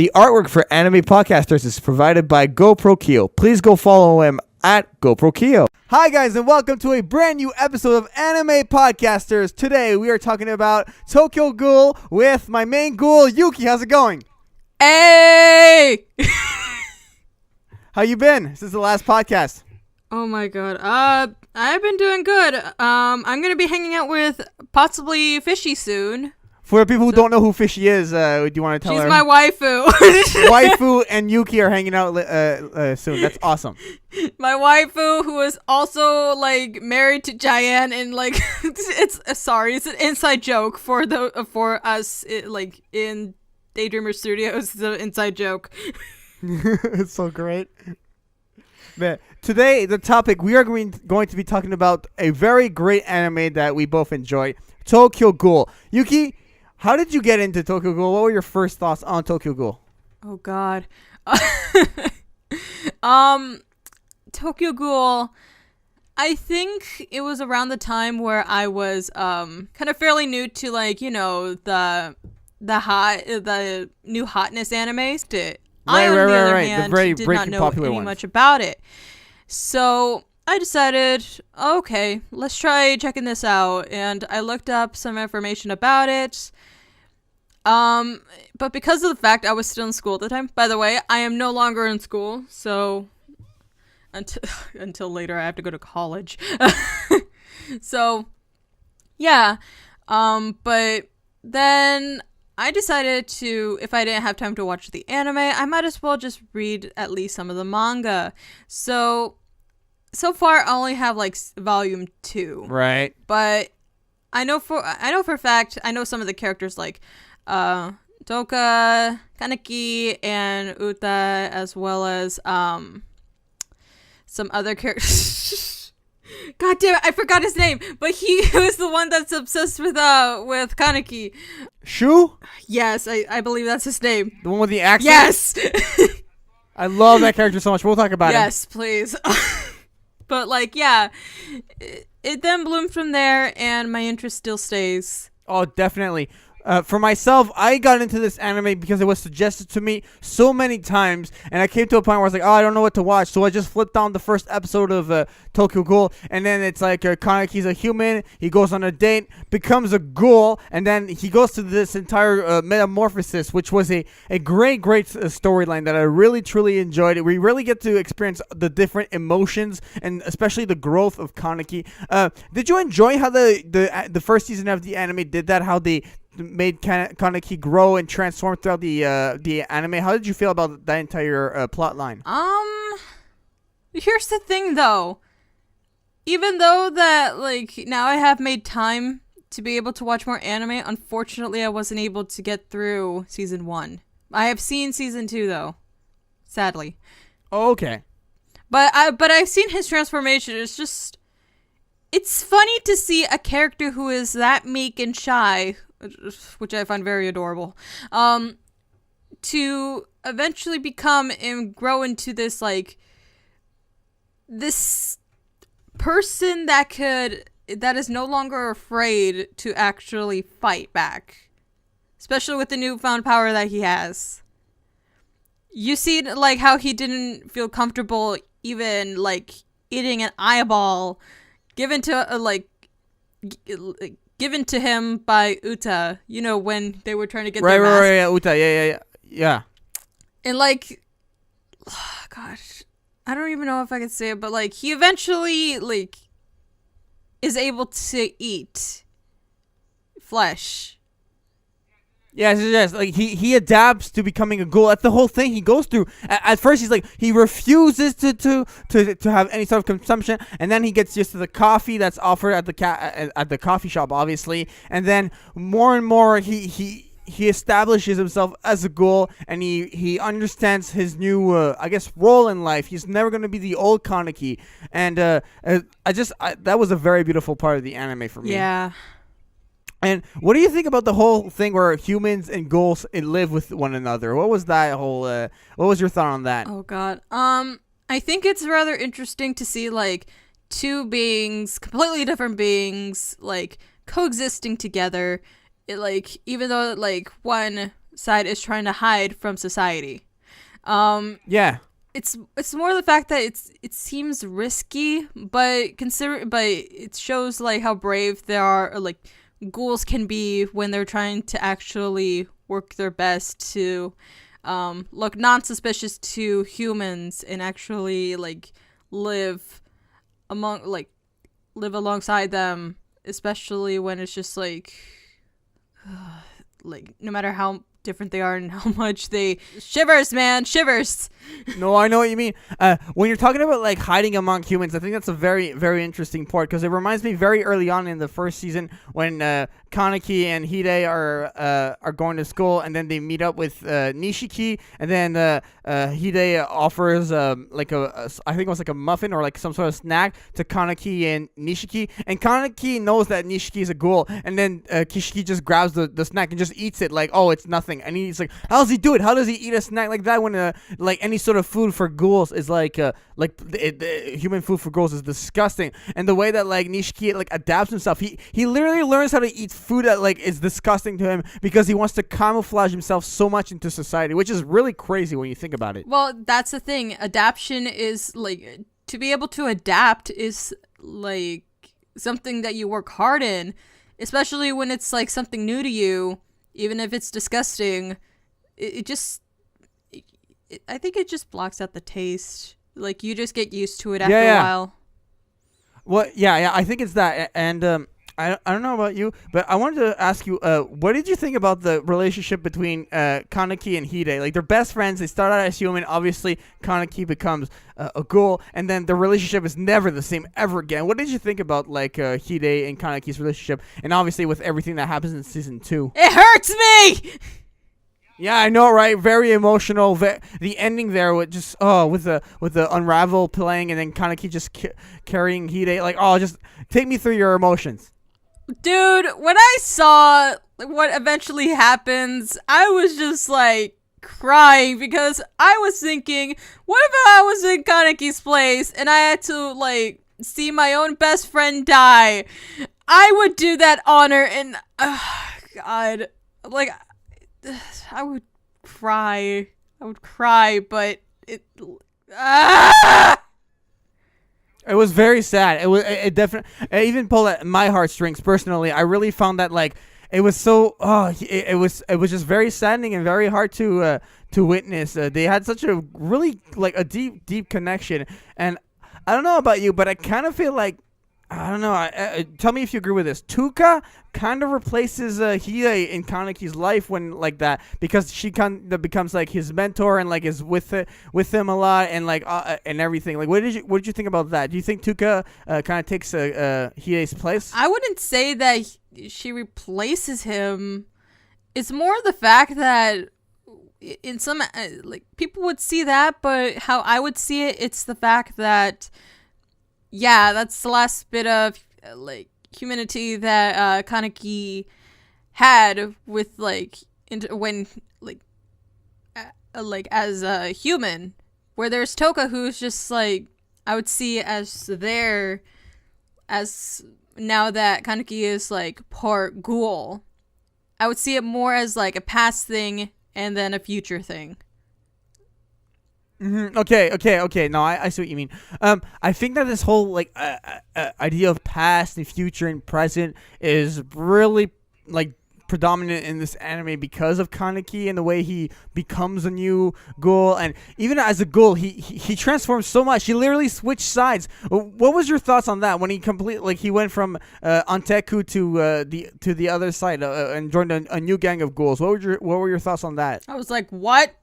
The artwork for Anime Podcasters is provided by GoProkyo. Please go follow him at GoProkyo. Hi guys, and welcome to a brand new episode of Anime Podcasters. Today we are talking about Tokyo Ghoul with my main ghoul, Yuki. How's it going? Hey! How you been since the last podcast? Oh my god. I've been doing good. I'm gonna be hanging out with possibly Fishy soon. For people who don't know who Fishy is, do you want to tell her? She's my waifu. Waifu and Yuki are hanging out soon. That's awesome. My waifu, who is also like married to Jaian, and like it's an inside joke for us like in Daydreamer Studios. It's an inside joke. It's so great. Man, today the topic we are going to be talking about a very great anime that we both enjoy, Tokyo Ghoul. Yuki, how did you get into Tokyo Ghoul? What were your first thoughts on Tokyo Ghoul? Oh god. Tokyo Ghoul, I think it was around the time where I was kind of fairly new to, like, you know, the new hotness animes. I, on the other hand, did not know any much about it. So I decided, okay, let's try checking this out. And I looked up some information about it. But because of the fact I was still in school at the time, by the way, I am no longer in school. So until later, I have to go to college. So yeah. But then I decided to, if I didn't have time to watch the anime, I might as well just read at least some of the manga. So far I only have like volume 2. Right. But I know for a fact, I know some of the characters like Toka, Kaneki, and Uta, as well as some other characters. God damn it, I forgot his name, but he was the one that's obsessed with Kaneki. Shu? Yes, I believe that's his name. The one with the accent? Yes! I love that character so much. We'll talk about it. Yes, please. But, like, yeah, it then bloomed from there, and my interest still stays. Oh, definitely. For myself, I got into this anime because it was suggested to me so many times, and I came to a point where I was like, oh, I don't know what to watch, so I just flipped on the first episode of Tokyo Ghoul, and then it's like Kaneki's a human, he goes on a date, becomes a ghoul, and then he goes through this entire metamorphosis, which was a great storyline that I really, truly enjoyed. We really get to experience the different emotions, and especially the growth of Kaneki. Did you enjoy how the first season of the anime did that, how they made Kaneki grow and transform throughout the anime? How did you feel about that entire plot line? Here's the thing though. Even though that, like, now I have made time to be able to watch more anime, unfortunately I wasn't able to get through season 1. I have seen season 2 though. Sadly. Oh, okay. But I've seen his transformation. It's funny to see a character who is that meek and shy, which I find very adorable, to eventually become and grow into this, like, this person that is no longer afraid to actually fight back, especially with the newfound power that he has. You see, like, how he didn't feel comfortable even, like, eating an eyeball given to given to him by Uta, you know, when they were trying to get their mask. Right, Uta, yeah. And, like, oh, gosh, I don't even know if I can say it, but, like, he eventually, like, is able to eat flesh. Yes. Like he adapts to becoming a ghoul. That's the whole thing he goes through. At first, he's like, he refuses to have any sort of consumption, and then he gets used to the coffee that's offered at the coffee shop, obviously. And then more and more, he establishes himself as a ghoul, and he understands his new I guess role in life. He's never going to be the old Kaneki, and that was a very beautiful part of the anime for me. Yeah. And what do you think about the whole thing where humans and ghouls live with one another? What was that whole? What was your thought on that? Oh God. I think it's rather interesting to see, like, two beings, completely different beings, like, coexisting together. It, like, even though, like, one side is trying to hide from society. Yeah. It's more the fact that it seems risky, but it shows like how brave they are, or like ghouls can be when they're trying to actually work their best to look non-suspicious to humans and actually like live alongside them, especially when it's just like no matter how different they are and how much they shivers. No, I know what you mean. When you're talking about like hiding among humans, I think that's a very, very interesting part, because it reminds me very early on in the first season when Kaneki and Hide are going to school, and then they meet up with Nishiki, and then Hide offers like I think it was like a muffin or like some sort of snack to Kaneki and Nishiki, and Kaneki knows that Nishiki is a ghoul, and then Kishiki just grabs the snack and just eats it like, oh, it's nothing. And he's like, how does he do it? How does he eat a snack like that when like any sort of food for ghouls is like human food for ghouls is disgusting? And the way that like Nishiki like adapts himself, he literally learns how to eat food that like is disgusting to him because he wants to camouflage himself so much into society, which is really crazy when you think about it. Well, that's the thing. Adaption is like, to be able to adapt is like something that you work hard in, especially when it's like something new to you. Even if it's disgusting, I think it just blocks out the taste. Like, you just get used to it after a while. Well, yeah, I think it's that. And I don't know about you, but I wanted to ask you, what did you think about the relationship between Kaneki and Hide? Like, they're best friends. They start out as human. Obviously, Kaneki becomes a ghoul, and then the relationship is never the same ever again. What did you think about like Hide and Kaneki's relationship, and obviously with everything that happens in season 2? It hurts me. Yeah, I know, right? Very emotional. The ending there with just with the unravel playing, and then Kaneki just carrying Hide. Like, just take me through your emotions. Dude, when I saw what eventually happens, I was just like crying, because I was thinking, what if I was in Kaneki's place and I had to like see my own best friend die? I would do that honor, and God, like, I would cry, but it. It was very sad. It definitely. It even pulled at my heartstrings personally. I really found that like it was so. It was just very saddening and very hard to witness. They had such a really like a deep connection, and I don't know about you, but I kind of feel like, I don't know. Tell me if you agree with this. Tuka kind of replaces Hide in Kaneki's life when like that, because she kind of becomes like his mentor and like is with him a lot, and like and everything. Like, what did you think about that? Do you think Tuka kind of takes Hide's place? I wouldn't say that she replaces him. It's more the fact that in some like people would see that, but how I would see it, it's the fact that, yeah, that's the last bit of like humanity that Kaneki had with like when like as a human. Where there's Toka, who's just like, I would see as there as now that Kaneki is like part ghoul. I would see it more as like a past thing and then a future thing. Mm-hmm. Okay. No, I see what you mean. I think that this whole like idea of past and future and present is really like predominant in this anime because of Kaneki and the way he becomes a new ghoul, and even as a ghoul, he transforms so much. He literally switched sides. What was your thoughts on that when he went from Anteku to the other side and joined a new gang of ghouls? What were your thoughts on that? I was like, what?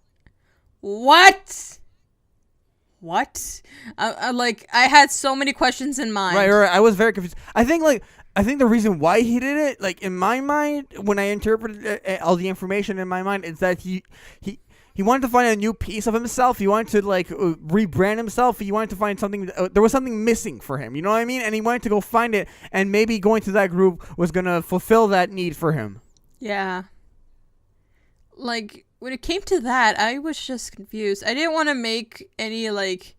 I had so many questions in mind. Right. I was very confused. I think the reason why he did it, like in my mind, when I interpreted all the information in my mind, is that he wanted to find a new piece of himself. He wanted to like rebrand himself. He wanted to find something. There was something missing for him. You know what I mean? And he wanted to go find it. And maybe going to that group was gonna fulfill that need for him. Yeah. Like, when it came to that, I was just confused. I didn't want to make any like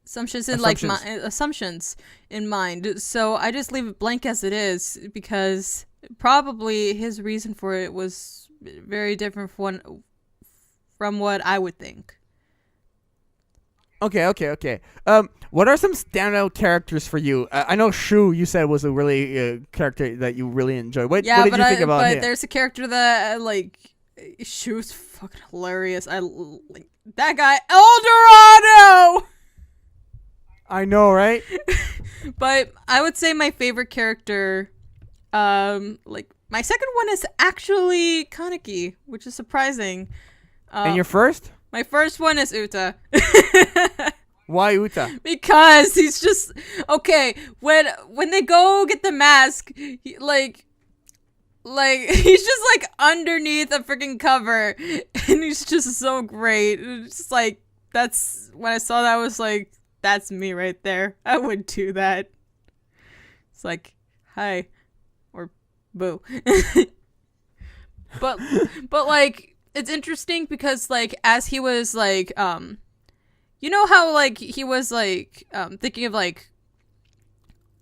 assumptions in mind. So I just leave it blank as it is because probably his reason for it was very different from what I would think. Okay. What are some standout characters for you? I know Shu, you said, was a really character that you really enjoyed. What did you think about him? But there's a character that like Shu's fucking hilarious. I like that guy, El Dorado. I know, right? But I would say my favorite character, like my second one is actually Kaneki, which is surprising. And your first? My first one is Uta. Why Uta? Because he's just okay. When they go get the mask, like he's just like underneath a freaking cover, and he's just so great. It's just like that's when I saw that, I was like, that's me right there. I would do that. It's like, hi, or boo. but like. It's interesting because, like, as he was, like, you know how, like, he was, like, thinking of, like,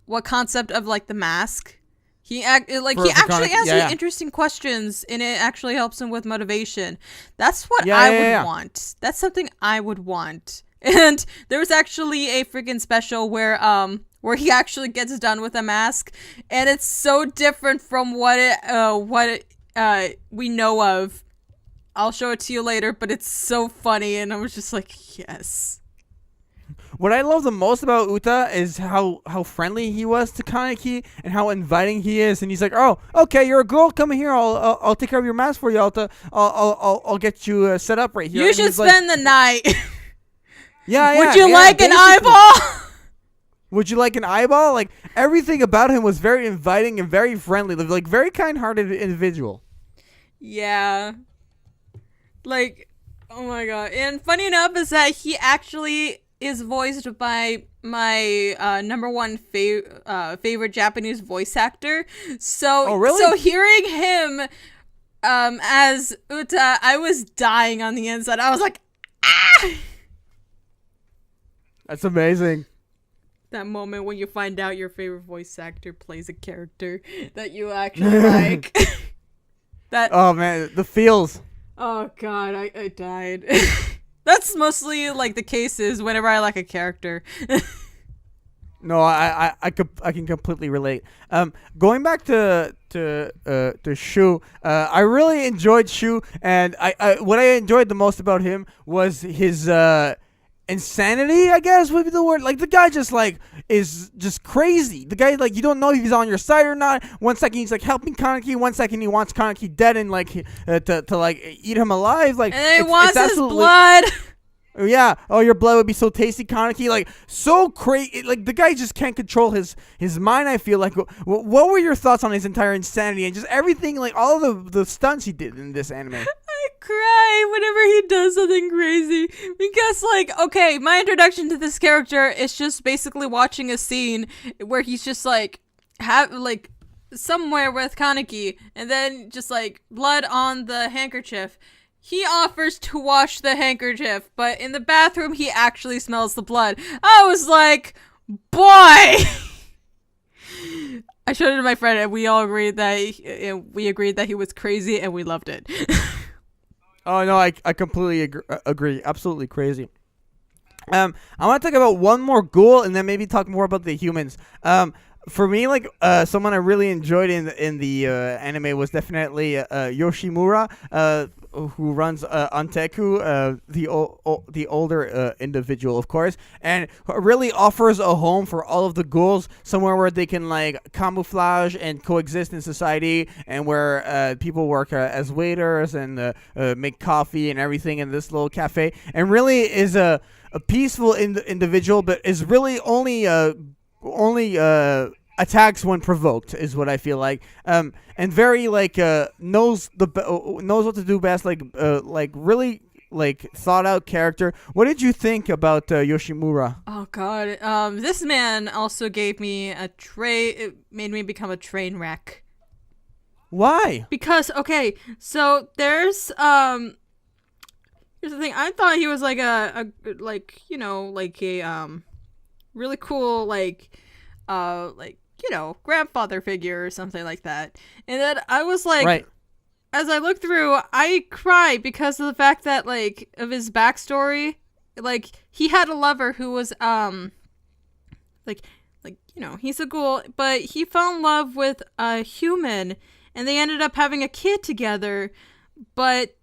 what concept of, like, the mask? He actually answers interesting questions, and it actually helps him with motivation. That's what I would want. That's something I would want. And there was actually a freaking special where he actually gets done with a mask, and it's so different from what we know of. I'll show it to you later, but it's so funny, and I was just like, yes. What I love the most about Uta is how friendly he was to Kaneki and how inviting he is. And he's like, "Oh, okay, you're a girl. Come here. I'll take care of your mask for you. I'll get you set up right here." You should spend the night. Yeah. Would you like an eyeball? Would you like an eyeball? Like everything about him was very inviting and very friendly, like very kind-hearted individual. Yeah. Like, oh my god. And funny enough is that he actually is voiced by my number one favorite Japanese voice actor. So, oh, really? So hearing him as Uta, I was dying on the inside. I was like, ah! That's amazing. That moment when you find out your favorite voice actor plays a character that you actually like. Oh man, the feels. Oh god, I died. That's mostly like the cases whenever I like a character. No, I can completely relate. Going back to Shu, I really enjoyed Shu, and I what I enjoyed the most about him was his insanity, I guess would be the word. Like the guy just like is just crazy. The guy, like, you don't know if he's on your side or not. 1 second he's like helping Kaneki, 1 second he wants Kaneki dead and like to like eat him alive. Like, and he wants his blood. Yeah. Oh, your blood would be so tasty, Kaneki. Like, so crazy. Like, the guy just can't control his mind, I feel like. What were your thoughts on his entire insanity and just everything, like, all of the stunts he did in this anime? I cry whenever he does something crazy. Because, like, okay, my introduction to this character is just basically watching a scene where he's just, like, somewhere with Kaneki, and then just, like, blood on the handkerchief. He offers to wash the handkerchief, but in the bathroom, he actually smells the blood. I was like, boy! I showed it to my friend, and we all agreed that he was crazy, and we loved it. Oh, no, I completely agree. Absolutely crazy. I want to talk about one more ghoul, and then maybe talk more about the humans. For me, like, someone I really enjoyed in the anime was definitely Yoshimura, who runs Anteku, the older individual, of course, and really offers a home for all of the ghouls, somewhere where they can like camouflage and coexist in society, and where people work as waiters and make coffee and everything in this little cafe, and really is a peaceful individual, but is really only attacks when provoked, is what I feel like. And very like knows what to do best. Like really like thought out character. What did you think about Yoshimura? Oh god, this man also gave me it made me become a train wreck. Why? Because okay, so here's the thing. I thought he was like a really cool, grandfather figure or something like that. And then I was like, Right. as I looked through, I cried because of the fact that, like, of his backstory. Like, he had a lover who was, he's a ghoul, but he fell in love with a human, and they ended up having a kid together, but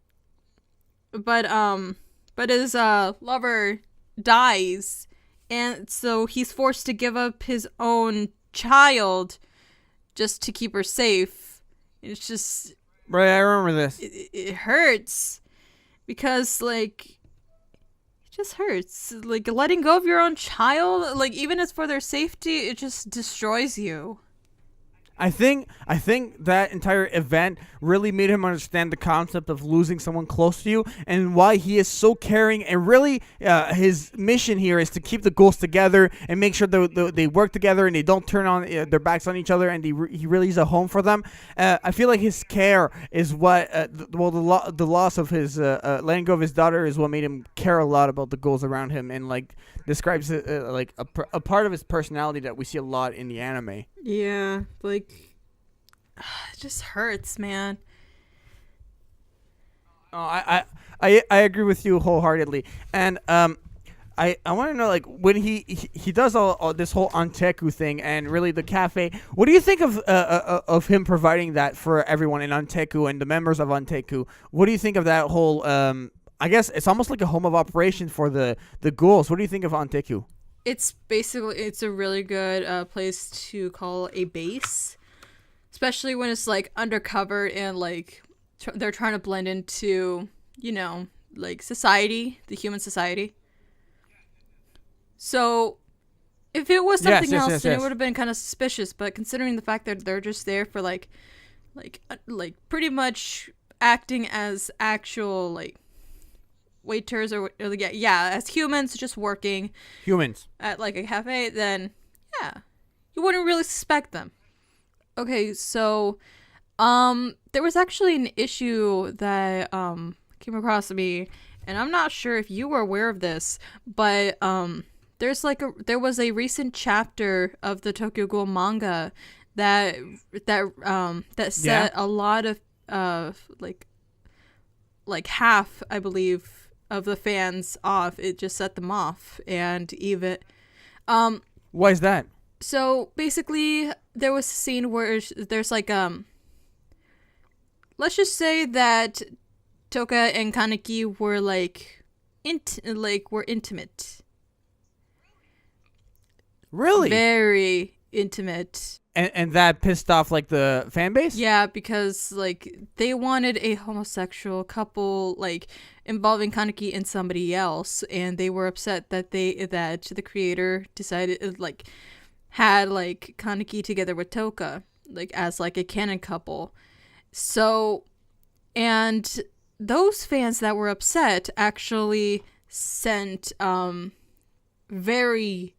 his, lover dies, and so he's forced to give up his own child just to keep her safe. It's just... Right, I remember this. It hurts because, like, it just hurts. Like, letting go of your own child, like, even if it's for their safety, it just destroys you. I think that entire event really made him understand the concept of losing someone close to you and why he is so caring. And really, his mission here is to keep the ghouls together and make sure they work together and they don't turn on their backs on each other. And he really is a home for them. I feel like his care is what, the loss of his letting go of his daughter is what made him care a lot about the ghouls around him, and like describes it like a part of his personality that we see a lot in the anime. Yeah, like, it just hurts, man. Oh, I agree with you wholeheartedly, and I want to know, like, when he does all this whole Anteku thing and really the cafe. What do you think of him providing that for everyone in Anteku and the members of Anteku? What do you think of that whole? I guess it's almost like a home of operation for the ghouls. What do you think of Anteku? It's a really good place to call a base, especially when it's, like, undercover and, like, they're trying to blend into, like, society, the human society. So if it was something else, then it would have been kind of suspicious. But considering the fact that they're just there for, like pretty much acting as actual, like, waiters or as humans just working at, like, a cafe, then you wouldn't really suspect them. Okay, so there was actually an issue that came across me, and I'm not sure if you were aware of this, but there was a recent chapter of the Tokyo Ghoul manga that set a lot of like half, I believe, of the fans off. It just set them off. And even why is that? So basically there was a scene where there's like let's just say that Toka and Kaneki were were intimate. Really? Very intimate. And that pissed off, like, the fan base? Yeah, because, like, they wanted a homosexual couple, like, involving Kaneki and somebody else, and they were upset that the creator decided, like, had, like, Kaneki together with Toka, like, as, like, a canon couple. So, and those fans that were upset actually sent very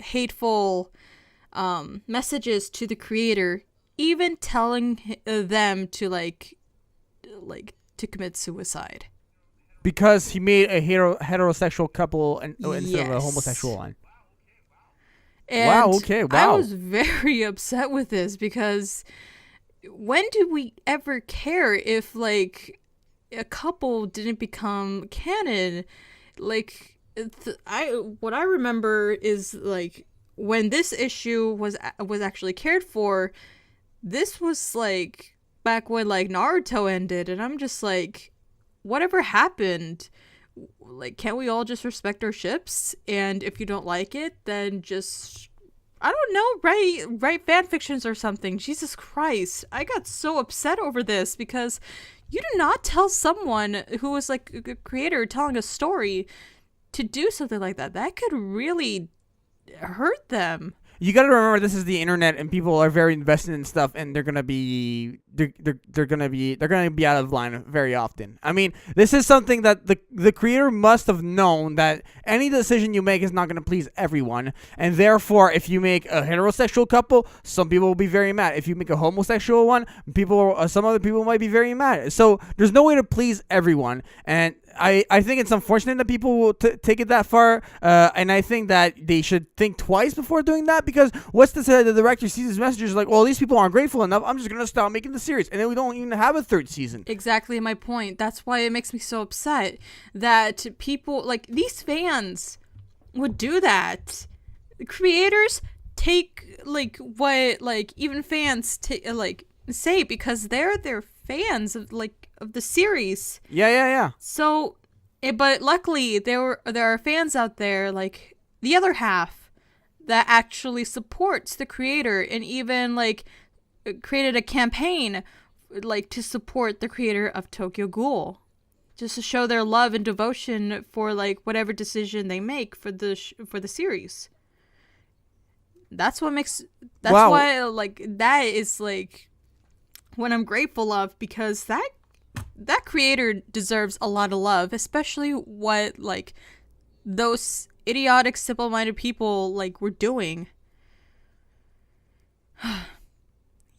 hateful messages to the creator, even telling them to like to commit suicide because he made a heterosexual couple instead of a homosexual one. And wow. Okay. Wow. I was very upset with this because when did we ever care if, like, a couple didn't become canon? Like, what I remember is, like, when this issue was actually cared for, this was, like, back when, like, Naruto ended, and I'm just like, whatever happened? Like, can't we all just respect our ships? And if you don't like it, then just, I don't know, write fan fictions or something. Jesus Christ. I got so upset over this because you do not tell someone who was, like, a creator telling a story to do something like that. That could really hurt them. You got to remember, this is the internet, and people are very invested in stuff, and they're gonna be out of line very often. I mean, this is something that the creator must have known, that any decision you make is not gonna please everyone, and therefore, if you make a heterosexual couple, some people will be very mad. If you make a homosexual one, some other people might be very mad. So there's no way to please everyone, and I think it's unfortunate that people will take it that far, and I think that they should think twice before doing that, because what's to say the director sees these messages like, well, these people aren't grateful enough, I'm just going to stop making the series, and then we don't even have a third season. Exactly my point. That's why it makes me so upset that people, like, these fans would do that. The creators take, like, what, like, even fans like say, because they're fans of, like, of the series. Yeah. So, but luckily there are fans out there, like the other half, that actually supports the creator, and even like created a campaign like to support the creator of Tokyo Ghoul, just to show their love and devotion for like whatever decision they make for the series. That's what makes. That's Wow. why like that is like what I'm grateful of, because that creator deserves a lot of love, especially what like those idiotic, simple-minded people like were doing.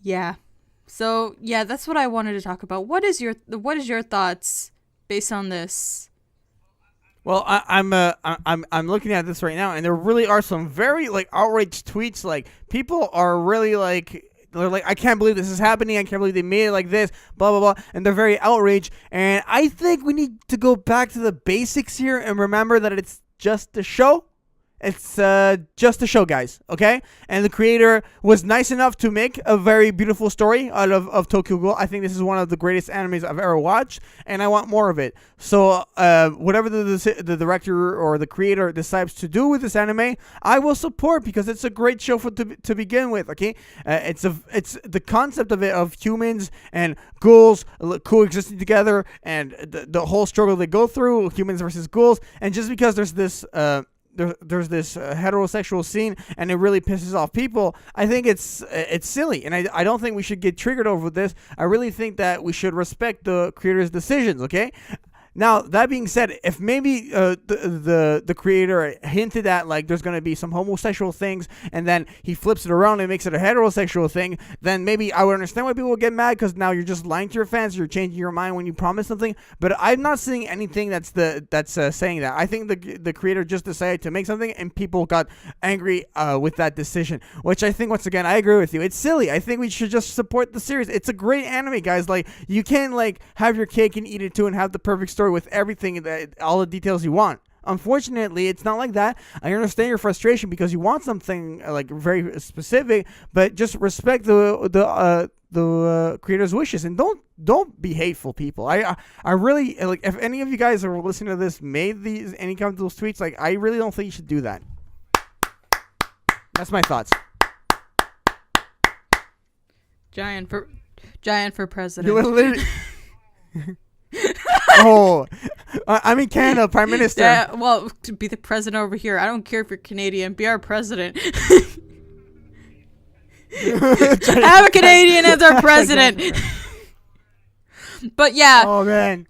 Yeah. So yeah, that's what I wanted to talk about. What is your thoughts based on this? Well, I'm looking at this right now, and there really are some very like outraged tweets. Like, people are really like, they're like, I can't believe this is happening. I can't believe they made it like this, blah, blah, blah. And they're very outraged. And I think we need to go back to the basics here and remember that it's just a show. It's just a show, guys, okay? And the creator was nice enough to make a very beautiful story out of Tokyo Ghoul. I think this is one of the greatest animes I've ever watched, and I want more of it. So whatever the director or the creator decides to do with this anime, I will support, because it's a great show to begin with, okay? It's the concept of it, of humans and ghouls coexisting together, and the whole struggle they go through, humans versus ghouls. And just because there's this there's this heterosexual scene and it really pisses off people, I think it's silly, and I don't think we should get triggered over this. I really think that we should respect the creator's decisions, okay? Now, that being said, if maybe the creator hinted at like there's going to be some homosexual things, and then he flips it around and makes it a heterosexual thing, then maybe I would understand why people would get mad, because now you're just lying to your fans, you're changing your mind when you promise something. But I'm not seeing anything that's saying that. I think the creator just decided to make something, and people got angry with that decision, which I think, once again, I agree with you. It's silly. I think we should just support the series. It's a great anime, guys. Like, you can't like have your cake and eat it too and have the perfect story with everything, all the details you want. Unfortunately, it's not like that. I understand your frustration because you want something like very specific, but just respect the creator's wishes, and don't be hateful, people. I really, like, if any of you guys are listening to this made any kind of those tweets, like, I really don't think you should do that. That's my thoughts. Jaian for president. You literally. Oh, I'm in Canada, Prime Minister. Yeah, well, to be the president over here, I don't care if you're Canadian. Be our president. Have a Canadian as our president. But yeah. Oh man.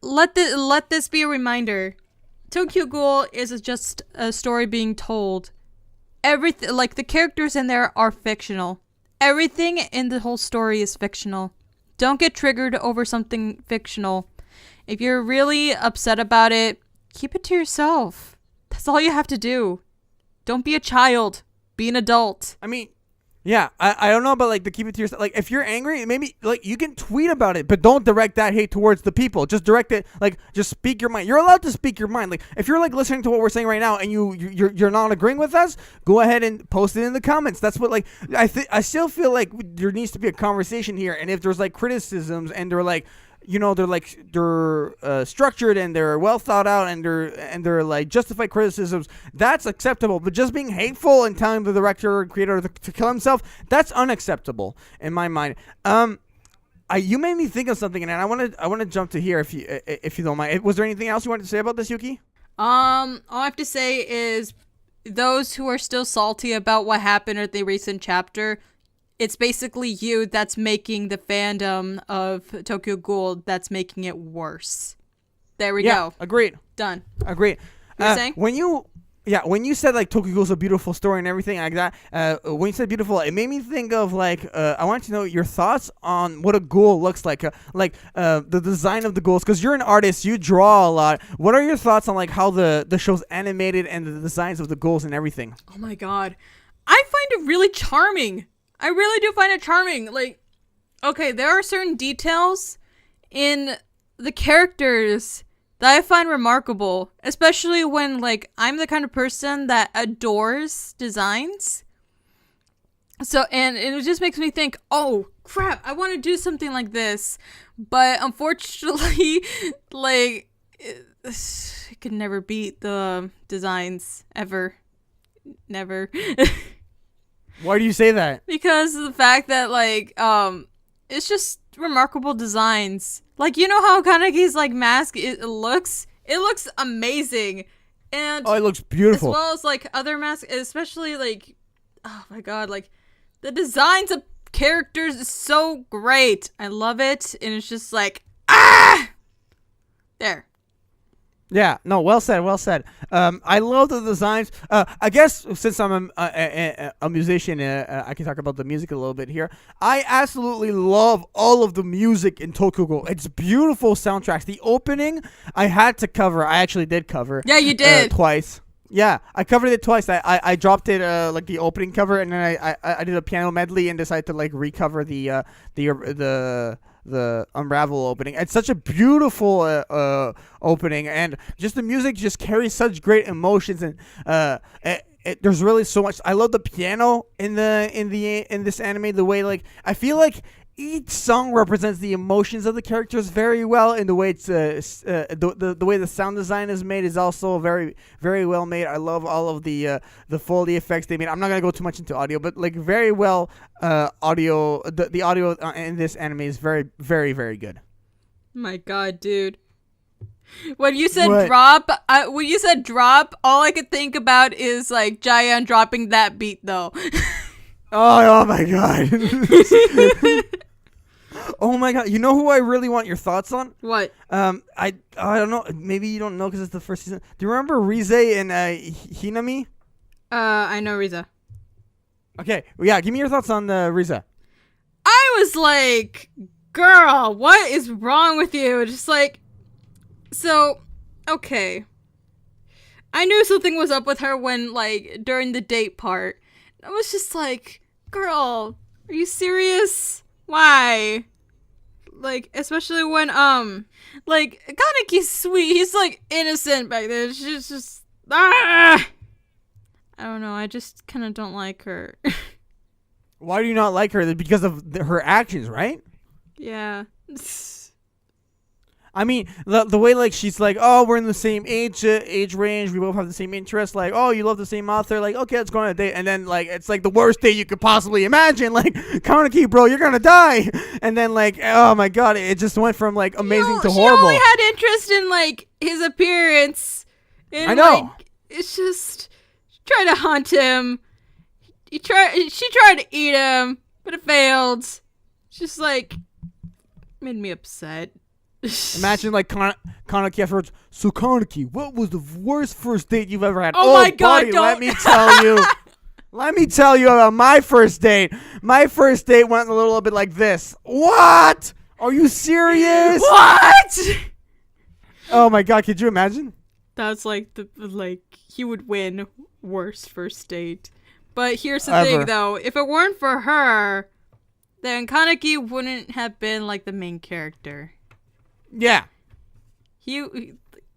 Let this be a reminder. Tokyo Ghoul is just a story being told. Everything, like, the characters in there are fictional. Everything in the whole story is fictional. Don't get triggered over something fictional. If you're really upset about it, keep it to yourself. That's all you have to do. Don't be a child. Be an adult. I mean, yeah, I don't know about like the keep it to yourself. Like, if you're angry, maybe like you can tweet about it, but don't direct that hate towards the people. Just direct it, like, just speak your mind. You're allowed to speak your mind. Like, if you're like listening to what we're saying right now and you're not agreeing with us, go ahead and post it in the comments. That's what, like, I still feel like there needs to be a conversation here. And if there's like criticisms and they're like, you know, they're structured and they're well thought out and they're like justified criticisms, that's acceptable. But just being hateful and telling the director or creator to kill himself, that's unacceptable in my mind. You made me think of something, and I want to jump to here if you don't mind. Was there anything else you wanted to say about this, Yuki? All I have to say is, those who are still salty about what happened at the recent chapter, it's basically you that's making the fandom of Tokyo Ghoul, that's making it worse. There we go. Agreed. Done. Agreed. You're saying? When you Yeah, when you said like Tokyo Ghoul's a beautiful story and everything like that, when you said beautiful, it made me think of like I want to know your thoughts on what a ghoul looks like the design of the ghouls, because you're an artist, you draw a lot. What are your thoughts on like how the show's animated and the designs of the ghouls and everything? Oh my god, I find it really charming. I really do find it charming. Like, okay, there are certain details in the characters that I find remarkable, especially when, like, I'm the kind of person that adores designs. So, and it just makes me think, oh, crap, I want to do something like this. But unfortunately, like, it could never beat the designs, ever. Never. Why do you say that? Because of the fact that, like, it's just remarkable designs. Like, you know how Kaneki's like mask it looks amazing, and it looks beautiful, as well as like other masks, especially like, oh my god, like the designs of characters is so great. I love it, and it's just like there. Yeah, no, well said, well said. I love the designs. I guess since I'm a musician, I can talk about the music a little bit here. I absolutely love all of the music in Tokyo Ghoul. It's beautiful soundtracks. The opening, I had to cover. I actually did cover. Yeah, you did. Twice. Yeah, I covered it twice. I dropped it like the opening cover, and then I did a piano medley and decided to like recover the Unravel opening. It's such a beautiful opening, and just the music just carries such great emotions, and there's really so much. I love the piano in this anime. The way like I feel like each song represents the emotions of the characters very well, and the way it's the way the sound design is made is also very, very well made. I love all of the Foley effects they made. I'm not gonna go too much into audio, but like very well audio. The audio in this anime is very, very, very good. My god, dude. When you said What? drop, all I could think about is like Jaian dropping that beat though. Oh my god. Oh my god. You know who I really want your thoughts on? What? I don't know. Maybe you don't know because it's the first season. Do you remember Rize and Hinami? I know Riza. Okay. Yeah. Give me your thoughts on Rize. I was like, girl, what is wrong with you? Just like, so, okay. I knew something was up with her when, like, during the date part. I was just like, girl, are you serious? Why? Like, especially when, like, Kaneki's sweet. He's, like, innocent back then. She's just, I don't know. I just kind of don't like her. Why do you not like her? Because of her actions, right? Yeah. I mean, the way like she's like, oh, we're in the same age range, we both have the same interests. Like, oh, you love the same author. Like, okay, let's go on a date. And then like it's like the worst date you could possibly imagine. Like, Kaneki, bro, you're gonna die. And then like, oh my god, it just went from like amazing to horrible. She only had interest in like his appearance. And, I know. Like, it's just she tried to hunt him. She tried to eat him, but it failed. It's just like made me upset. Imagine like Kaneki afterwards. So Kaneki, what was the worst first date you've ever had? Oh my god, buddy, don't. let me tell you. Let me tell you about my first date. My first date went a little bit like this. What? Are you serious? What? Oh my god, could you imagine? That's like he would win worst first date. But here's the Ever. thing though, if it weren't for her, then Kaneki wouldn't have been like the main character. Yeah.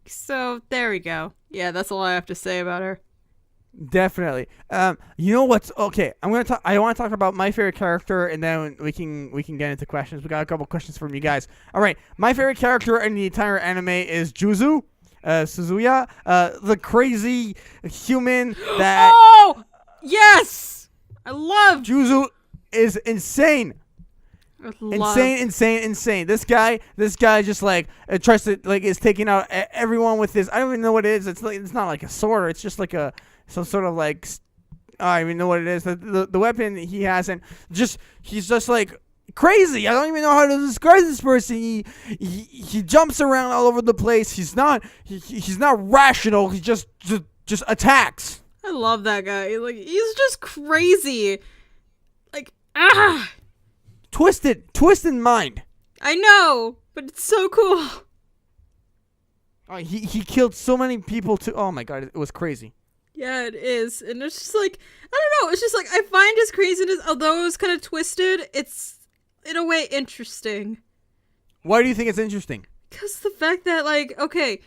So there we go. Yeah, that's all I have to say about her. Definitely. You know what's okay? I want to talk about my favorite character, and then we can get into questions. We got a couple questions from you guys. All right, my favorite character in the entire anime is Juzu, Suzuya, the crazy human that. Oh yes, I love Juzu is insane. Insane. This guy just like tries to like is taking out everyone with this. I don't even know what it is. It's not like a sword. It's just like some sort of like I don't even know what it is. The weapon he has, and he's just like crazy. I don't even know how to describe this person. He jumps around all over the place. He's not rational. He just just attacks. I love that guy. Like, he's just crazy. Like, Twisted mind. I know, but it's so cool. He killed so many people too. Oh my god, it was crazy. Yeah, it is. And it's just like, I don't know, it's just like, I find his craziness, although it was kind of twisted, it's, in a way, interesting. Why do you think it's interesting? Because the fact that, like, okay,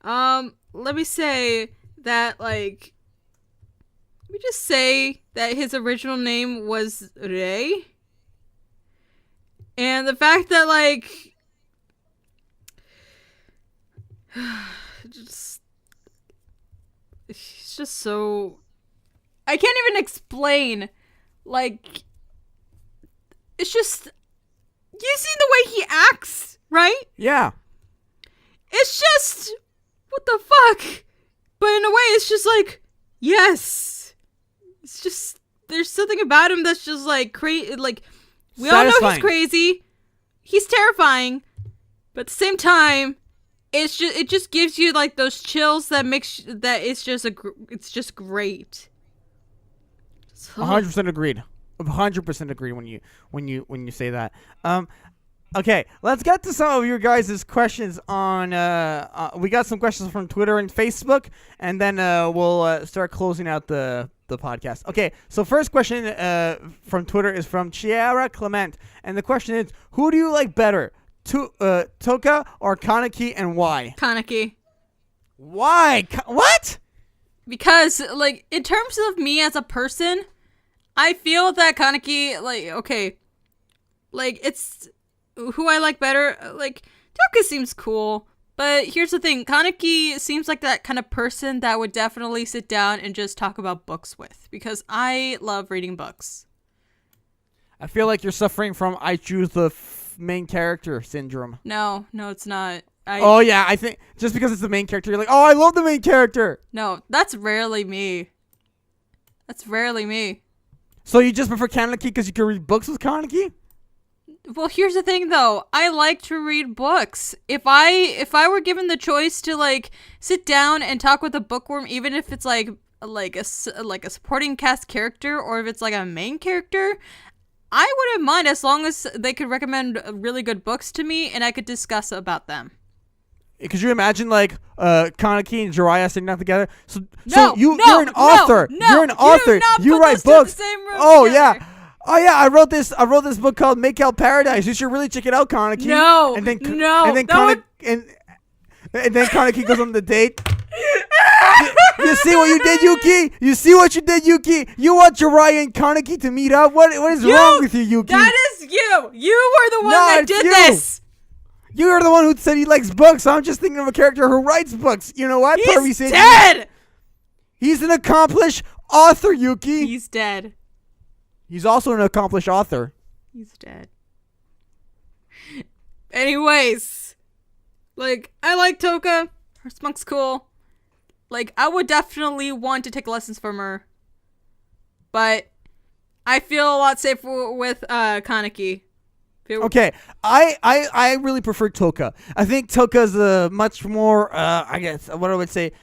let me say that, like, let me just say that his original name was Rei. And the fact that, like, he's just so, I can't even explain, like, it's just, you see the way he acts, right? Yeah. It's just, what the fuck? But in a way, it's just like, yes. It's just, there's something about him that's just like crazy. Like, we all know he's crazy. He's terrifying. But at the same time, it just gives you like those chills that it's just great. So. 100% agreed. 100% agree when you say that. Okay, let's get to some of your guys' questions on. We got some questions from Twitter and Facebook, and then we'll start closing out the podcast. Okay, so first question from Twitter is from Chiara Clement, and the question is, who do you like better, Toka or Kaneki, and why? Kaneki. Why? What? Because, like, in terms of me as a person, I feel that Kaneki, like, okay, like, it's who I like better. Like, Toka seems cool, but here's the thing. Kaneki seems like that kind of person that would definitely sit down and just talk about books with, because I love reading books. I feel like you're suffering from I choose the main character syndrome. No, it's not. Oh, yeah, I think just because it's the main character, you're like, oh, I love the main character. No, that's rarely me. So you just prefer Kaneki because you can read books with Kaneki? Well, here's the thing, though. I like to read books. If I were given the choice to like sit down and talk with a bookworm, even if it's like a supporting cast character or if it's like a main character, I wouldn't mind as long as they could recommend really good books to me and I could discuss about them. Could you imagine like Kaneki and Jiraiya sitting down together? You're an author. You're an author. You write books. Oh yeah. Oh yeah, I wrote this book called Make Out Paradise. You should really check it out, Kaneki. And then Kaneki goes on the date. You see what you did, Yuki? You see what you did, Yuki? You want Jiraiya and Kaneki to meet up? What is wrong with you, Yuki? That is you. You were the one that did this. You're the one who said he likes books. I'm just thinking of a character who writes books. You know what? He's dead. He's an accomplished author, Yuki. He's dead. He's also an accomplished author. He's dead. Anyways, like, I like Toka. Her spunk's cool. Like, I would definitely want to take lessons from her. But I feel a lot safer with Kaneki. Okay, I really prefer Toka. I think Toka's a much more, I guess, what I would say,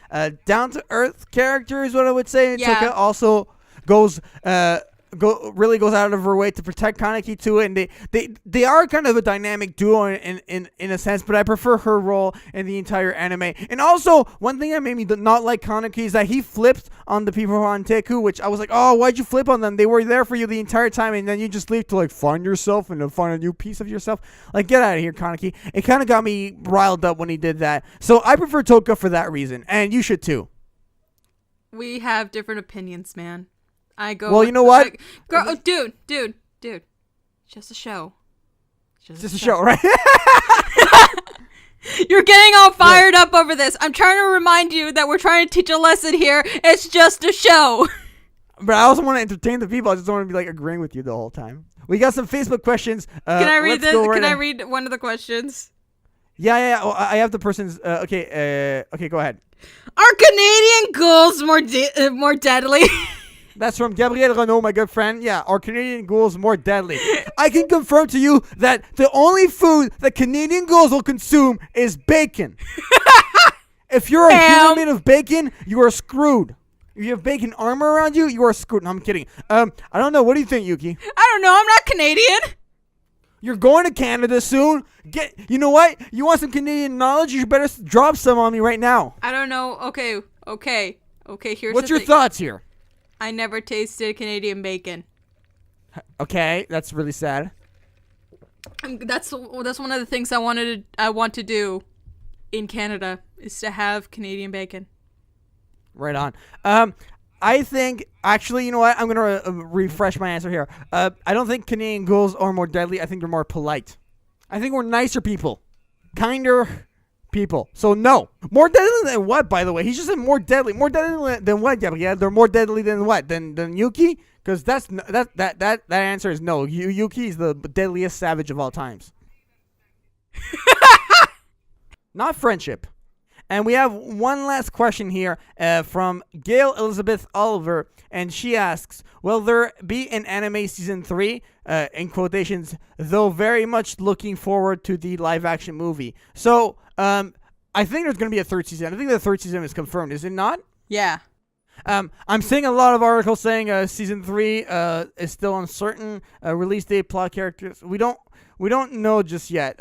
down-to-earth character is what I would say. Yeah. Toka also goes out of her way to protect Kaneki too, and they are kind of a dynamic duo in a sense, but I prefer her role in the entire anime. And also, one thing that made me not like Kaneki is that he flipped on the people on Teku, which I was like, oh, why'd you flip on them? They were there for you the entire time, and then you just leave to like find yourself and to find a new piece of yourself. Like, get out of here, Kaneki. It kind of got me riled up when he did that. So I prefer Toka for that reason, and you should too. We have different opinions, man. Well, you know what? Dude. Just a show. Just a show, right? You're getting all fired up over this. I'm trying to remind you that we're trying to teach a lesson here. It's just a show. But I also want to entertain the people. I just don't want to be like agreeing with you the whole time. We got some Facebook questions. Can I read this? Can I read one of the questions? Yeah. Oh, I have the person's. Okay, go ahead. Are Canadian ghouls more deadly? That's from Gabriel Renault, my good friend. Yeah, are Canadian ghouls more deadly? I can confirm to you that the only food that Canadian ghouls will consume is bacon. If you're a human made of bacon, you are screwed. If you have bacon armor around you, you are screwed. No, I'm kidding. I don't know. What do you think, Yuki? I don't know. I'm not Canadian. You're going to Canada soon. You know what? You want some Canadian knowledge? You better drop some on me right now. I don't know. Okay. Here's What's your thoughts here? I never tasted Canadian bacon. Okay, that's really sad. That's one of the things I want to do in Canada is to have Canadian bacon. Right on. I think, actually, you know what? I'm going to refresh my answer here. I don't think Canadian ghouls are more deadly. I think they're more polite. I think we're nicer people. Kinder people. So, no. More deadly than what, by the way? He just said more deadly. More deadly than what? Yeah, they're more deadly than what? Than Yuki? Because that answer is no. Yuki is the deadliest savage of all times. Not friendship. And we have one last question here from Gail Elizabeth Oliver, and she asks, will there be an anime season 3, in quotations, though very much looking forward to the live-action movie? So, I think there's going to be a third season. I think the third season is confirmed, is it not? Yeah. I'm seeing a lot of articles saying season 3 is still uncertain, release date, plot, characters. We don't know just yet.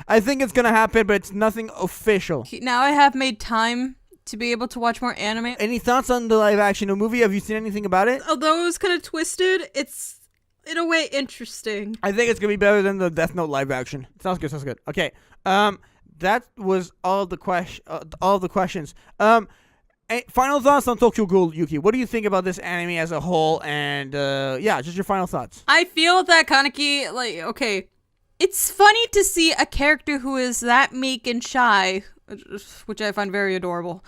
I think it's going to happen, but it's nothing official. Now I have made time to be able to watch more anime. Any thoughts on the live action movie? Have you seen anything about it? Although it was kind of twisted, it's in a way interesting. I think it's going to be better than the Death Note live action. Sounds good. Okay. That was all the questions. Final thoughts on Tokyo Ghoul, Yuki. What do you think about this anime as a whole? And just your final thoughts. I feel that Kaneki, okay, it's funny to see a character who is that meek and shy, which I find very adorable,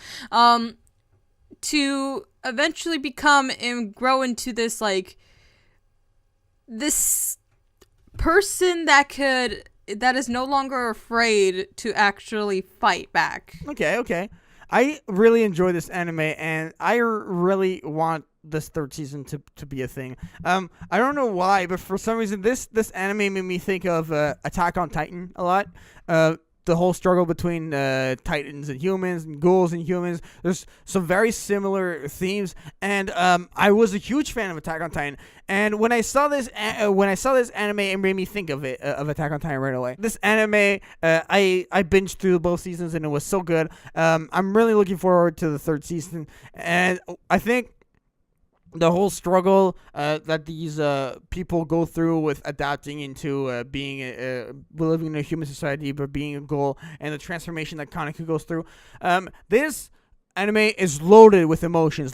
to eventually become and grow into this this person that is no longer afraid to actually fight back. Okay. I really enjoy this anime, and I really want this third season to be a thing. I don't know why, but for some reason, this anime made me think of Attack on Titan a lot. The whole struggle between Titans and humans, and ghouls and humans. There's some very similar themes, and I was a huge fan of Attack on Titan. And when I saw this anime, it made me think of Attack on Titan right away. This anime, I binged through both seasons, and it was so good. I'm really looking forward to the third season, and I think the whole struggle that these people go through with adapting into living in a human society but being a ghoul, and the transformation that Kaneki goes through. This anime is loaded with emotions.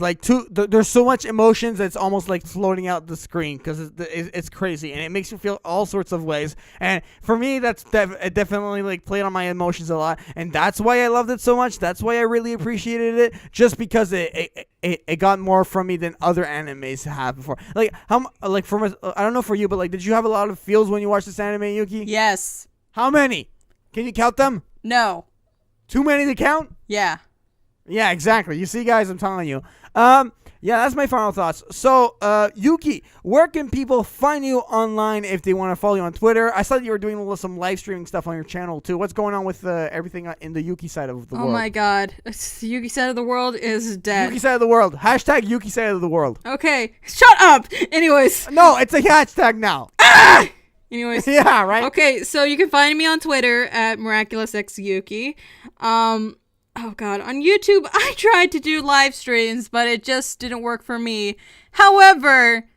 There's so much emotions that it's almost like floating out the screen because it's crazy, and it makes you feel all sorts of ways. And for me, that's definitely played on my emotions a lot, and that's why I loved it so much. That's why I really appreciated it, just because it got more from me than other animes have before. I don't know for you, but did you have a lot of feels when you watched this anime, Yuki? Yes. How many? Can you count them? No. Too many to count? Yeah. Yeah, exactly. You see, guys, I'm telling you. That's my final thoughts. So, Yuki, where can people find you online if they want to follow you on Twitter? I saw that you were doing some live streaming stuff on your channel, too. What's going on with everything in the Yuki side of the world? Oh, my God. The Yuki side of the world is dead. Yuki side of the world. Hashtag Yuki side of the world. Okay. Shut up! Anyways. No, it's a hashtag now. Ah! Anyways. Yeah, right? Okay, so you can find me on Twitter at MiraculousXYuki. Oh God, on YouTube, I tried to do live streams, but it just didn't work for me. However,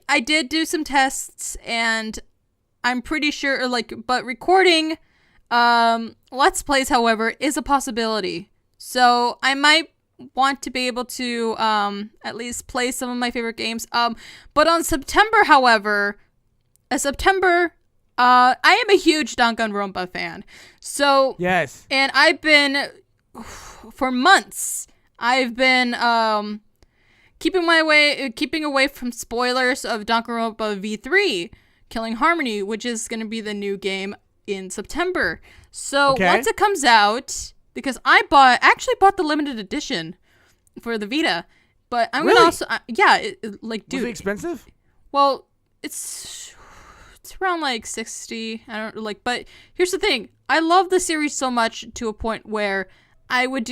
I did do some tests, and I'm pretty sure, but recording, Let's Plays, however, is a possibility. So I might want to be able to, at least play some of my favorite games. But on September, however, I am a huge Danganronpa fan. So yes, and I've been for months. I've been keeping away from spoilers of Danganronpa V3, Killing Harmony, which is going to be the new game in September. So once it comes out, because I actually bought the limited edition for the Vita, but I'm gonna also dude, was it expensive? Well, it's around 60. I don't but here's the thing. I love the series so much to a point where I would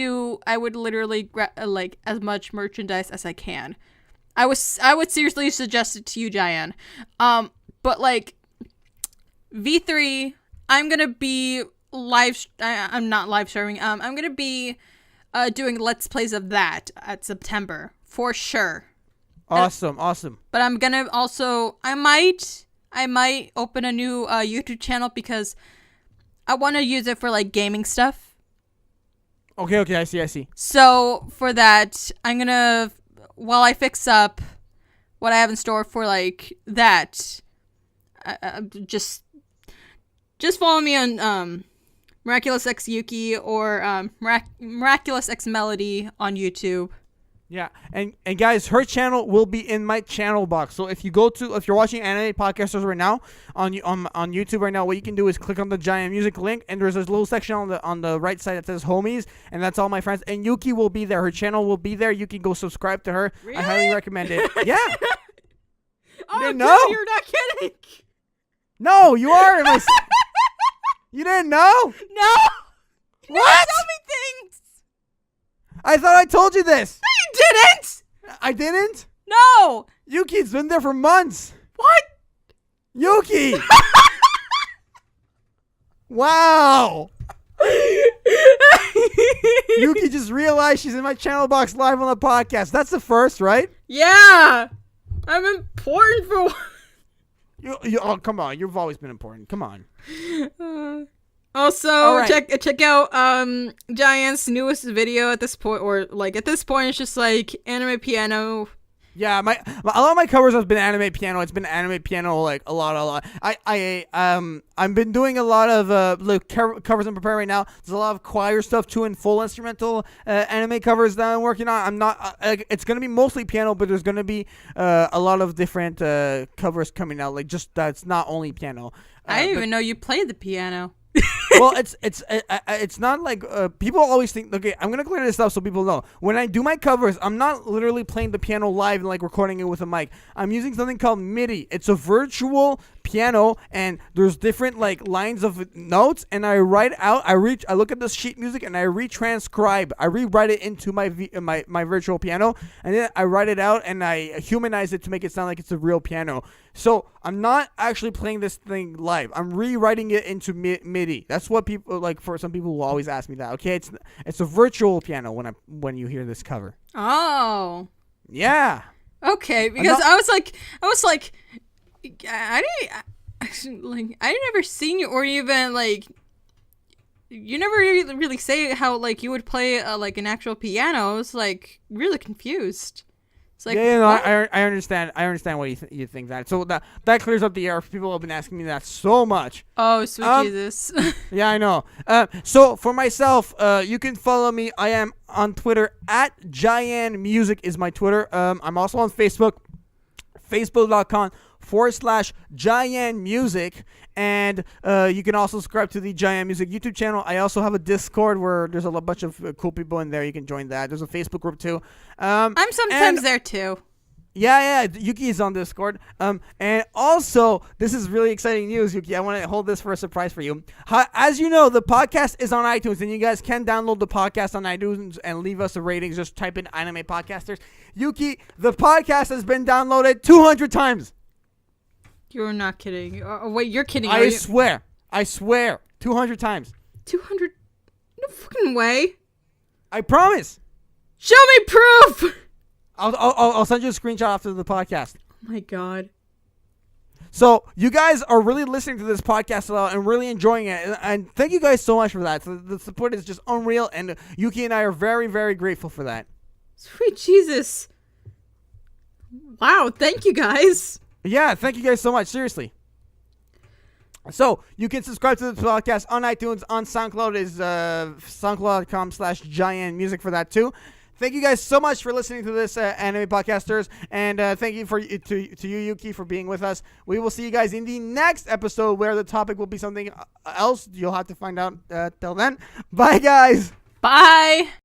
literally like as much merchandise as I can. I would seriously suggest it to you, Jaian. But like V3, I'm gonna be I'm not live streaming. I'm gonna be doing let's plays of that at September for sure. Awesome. But I'm gonna also I might open a new YouTube channel because I want to use it for like gaming stuff. Okay, I see. So for that, I'm gonna, while I fix up what I have in store for like that, just follow me on Miraculous X Yuki or Miraculous X Melody on YouTube. Yeah, and guys, her channel will be in my channel box. So if you're watching anime podcasters right now on YouTube right now, what you can do is click on the JaianMusic link, and there's this little section on the right side that says homies, and that's all my friends. And Yuki will be there. Her channel will be there. You can go subscribe to her. Really? I highly recommend it. Yeah. Oh, didn't no, know? you're not kidding. No, you are. You didn't know? No. You What? tell me things. I thought I told you this. You didn't. I didn't? No. Yuki's been there for months. What? Yuki! Wow! Yuki just realized she's in my channel box live on the podcast. That's the first, right? Yeah. I'm important for Oh, come on. You've always been important. Come on. Also, right. check out Jaian's newest video at this point, or like at this point, it's just like anime piano. Yeah, a lot of my covers have been anime piano. It's been anime piano like a lot. I've been doing a lot of covers I'm preparing right now. There's a lot of choir stuff too, and full instrumental anime covers that I'm working on. I'm not. It's gonna be mostly piano, but there's gonna be a lot of different covers coming out. Like just that's not only piano. I didn't even know you played the piano. Well, it's not like people always think. Okay, I'm gonna clear this up so people know. When I do my covers, I'm not literally playing the piano live and like recording it with a mic. I'm using something called MIDI. It's a virtual piano, and there's different like lines of notes, and I write out. I look at the sheet music and I retranscribe. I rewrite it into my virtual piano, and then I write it out and I humanize it to make it sound like it's a real piano. So I'm not actually playing this thing live. I'm rewriting it into MIDI. That's what people like. For some people will always ask me that. Okay, it's a virtual piano when you hear this cover. Oh. Yeah. Okay, because I was like, I never seen you, or even like, you never really say how like you would play like an actual piano. I was like really confused. It's like, yeah, no, I understand. I understand why you think that. So that clears up the air. People have been asking me that so much. Oh, sweet Jesus. Yeah, I know. So for myself, you can follow me. I am on Twitter at JaianMusic is my Twitter. I'm also on Facebook, facebook.com/JaianMusic. And you can also subscribe to the JaianMusic YouTube channel. I also have a Discord where there's a bunch of cool people in there. You can join that. There's a Facebook group too. I'm sometimes there too. Yeah, Yuki is on Discord. And also, this is really exciting news, Yuki. I want to hold this for a surprise for you. As you know, the podcast is on iTunes, and you guys can download the podcast on iTunes and leave us a rating. Just type in Anime Podcasters. Yuki, the podcast has been downloaded 200 times. You're not kidding. Wait, you're kidding. I swear. 200 times. 200? No fucking way. I promise. Show me proof. I'll send you a screenshot after the podcast. Oh my god. So you guys are really listening to this podcast a lot and really enjoying it, and thank you guys so much for that. So the support is just unreal, and Yuki and I are very, very grateful for that. Sweet Jesus. Wow, thank you guys. Yeah, thank you guys so much. Seriously. So you can subscribe to the podcast on iTunes. On SoundCloud is soundcloud.com/JaianMusic for that too. Thank you guys so much for listening to this Anime Podcasters, and thank you to you, Yuki, for being with us. We will see you guys in the next episode where the topic will be something else. You'll have to find out till then. Bye, guys. Bye.